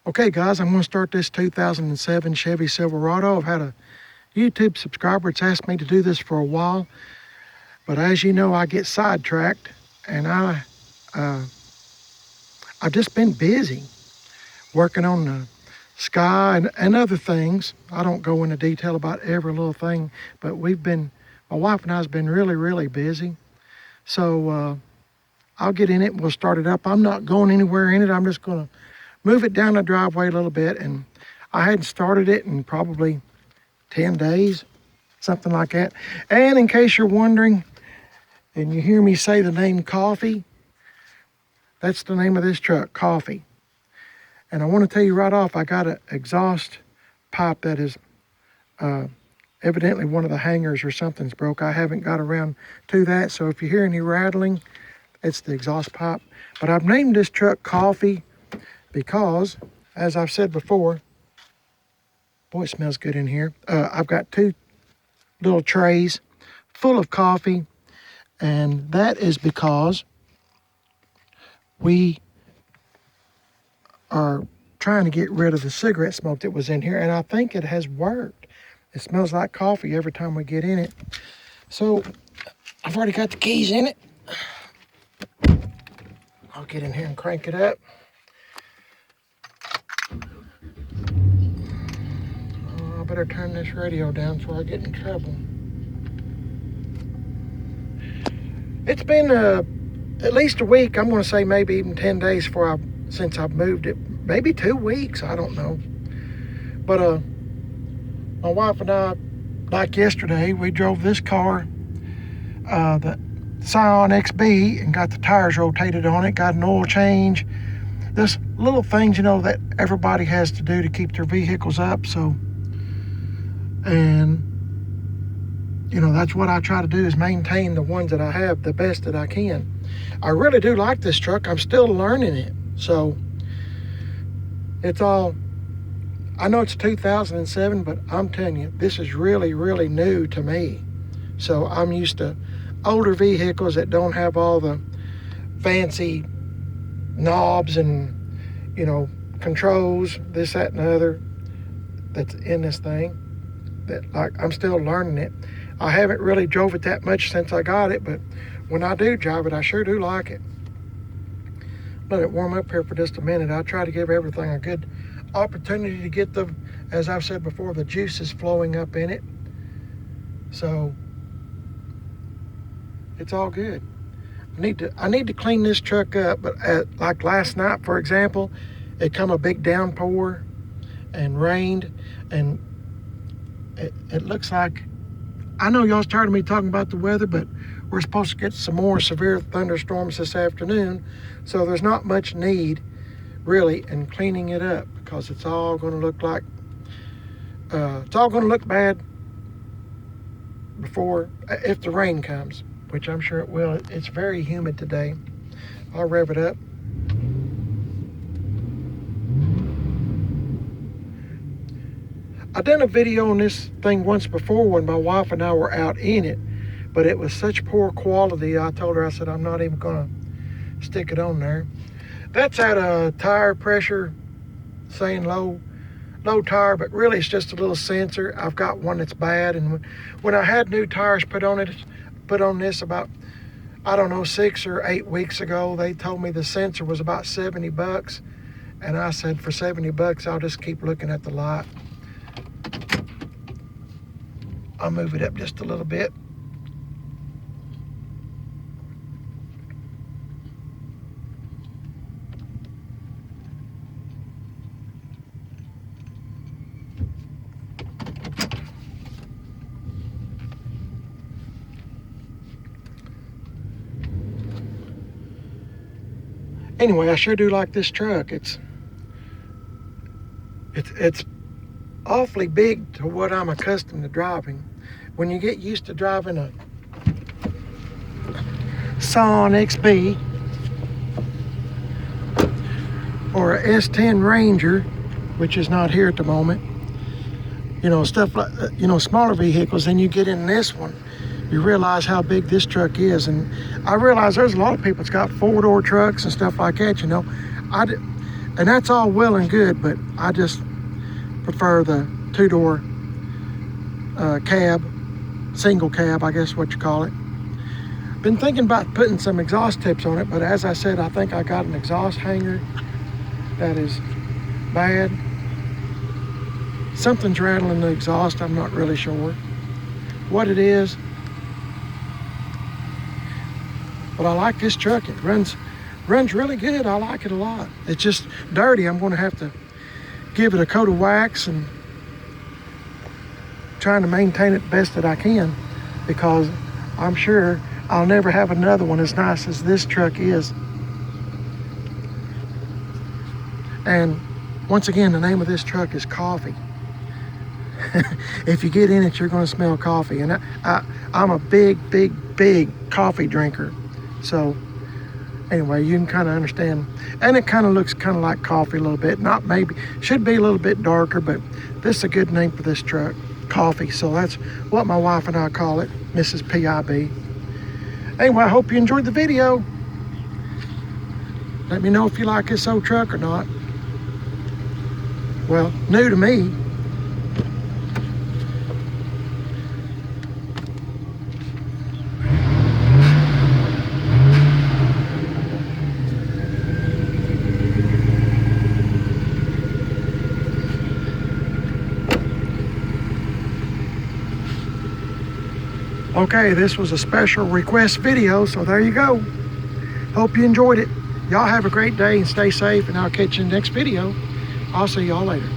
Okay guys, I'm going to start this 2007 Chevy Silverado. I've had a YouTube subscriber that's asked me to do this for a while, but as you know, I get sidetracked, and I've just been busy working on the Sky and other things. I don't go into detail about every little thing, but my wife and I have been really busy. So I'll get in it and we'll start it up. I'm not going anywhere in it. I'm just going to move it down the driveway a little bit, and I hadn't started it in probably 10 days, something like that. And in case you're wondering, and you hear me say the name Coffee, that's the name of this truck, Coffee. And I want to tell you right off, I got an exhaust pipe that is evidently one of the hangers or something's broke. I haven't got around to that, so if you hear any rattling, it's the exhaust pipe. But I've named this truck Coffee because, as I've said before, boy, it smells good in here. I've got two little trays full of coffee, and that is because we are trying to get rid of the cigarette smoke that was in here, and I think it has worked. It smells like coffee every time we get in it. So I've already got the keys in it. I'll get in here and crank it up. I better turn this radio down before I get in trouble. It's been at least a week. I'm going to say maybe even 10 days since I've moved it. Maybe 2 weeks. I don't know. But my wife and I, like yesterday, we drove this car, the Scion XB, and got the tires rotated on it, got an oil change. There's little things, that everybody has to do to keep their vehicles up. So, and that's what I try to do, is maintain the ones that I have the best that I can. I really do like this truck. I'm still learning it. So I know it's 2007, but I'm telling you, this is really new to me. So I'm used to older vehicles that don't have all the fancy knobs and, controls, this, that, and the other that's in this thing. I'm still learning it. I haven't really drove it that much since I got it, but when I do drive it, I sure do like it. Let it warm up here for just a minute. I try to give everything a good opportunity to get as I've said before, the juices flowing up in it. So it's all good. I need to clean this truck up, but like last night, for example, it come a big downpour and rained, and it looks like, I know y'all's tired of me talking about the weather, but we're supposed to get some more severe thunderstorms this afternoon, so there's not much need really in cleaning it up, because it's all going to look like it's all going to look bad if the rain comes, which I'm sure it will. It's very humid today. I'll rev it up. I done a video on this thing once before when my wife and I were out in it, but it was such poor quality. I told her, I said, I'm not even gonna stick it on there. That's at a tire pressure saying low tire, but really it's just a little sensor. I've got one that's bad, and when I had new tires put on this about, I don't know, 6 or 8 weeks ago, they told me the sensor was about $70, and I said, for $70, I'll just keep looking at the light. I'll move it up just a little bit. Anyway, I sure do like this truck. It's awfully big to what I'm accustomed to driving. When you get used to driving a Scion XB or a S10 Ranger, which is not here at the moment, stuff like, smaller vehicles, then you get in this one, you realize how big this truck is. And I realize there's a lot of people that's got 4-door trucks and stuff like that, And that's all well and good, but I just prefer the two-door cab, single cab, I guess what you call it. Been thinking about putting some exhaust tips on it, but as I said, I think I got an exhaust hanger that is bad. Something's rattling the exhaust, I'm not really sure what it is. But I like this truck. It runs really good. I like it a lot. It's just dirty. I'm going to have to give it a coat of wax and trying to maintain it best that I can, because I'm sure I'll never have another one as nice as this truck is. And once again, the name of this truck is Coffee. If you get in it, you're going to smell coffee. And I'm a big coffee drinker. So anyway, you can kind of understand. And it kind of looks kind of like coffee a little bit. Not maybe, should be a little bit darker, but this is a good name for this truck, Coffee. So that's what my wife and I call it, Mrs. PIB. Anyway, I hope you enjoyed the video. Let me know if you like this old truck or not. Well, new to me. Okay, this was a special request video, so there you go. Hope you enjoyed it. Y'all have a great day and stay safe, and I'll catch you in the next video. I'll see y'all later.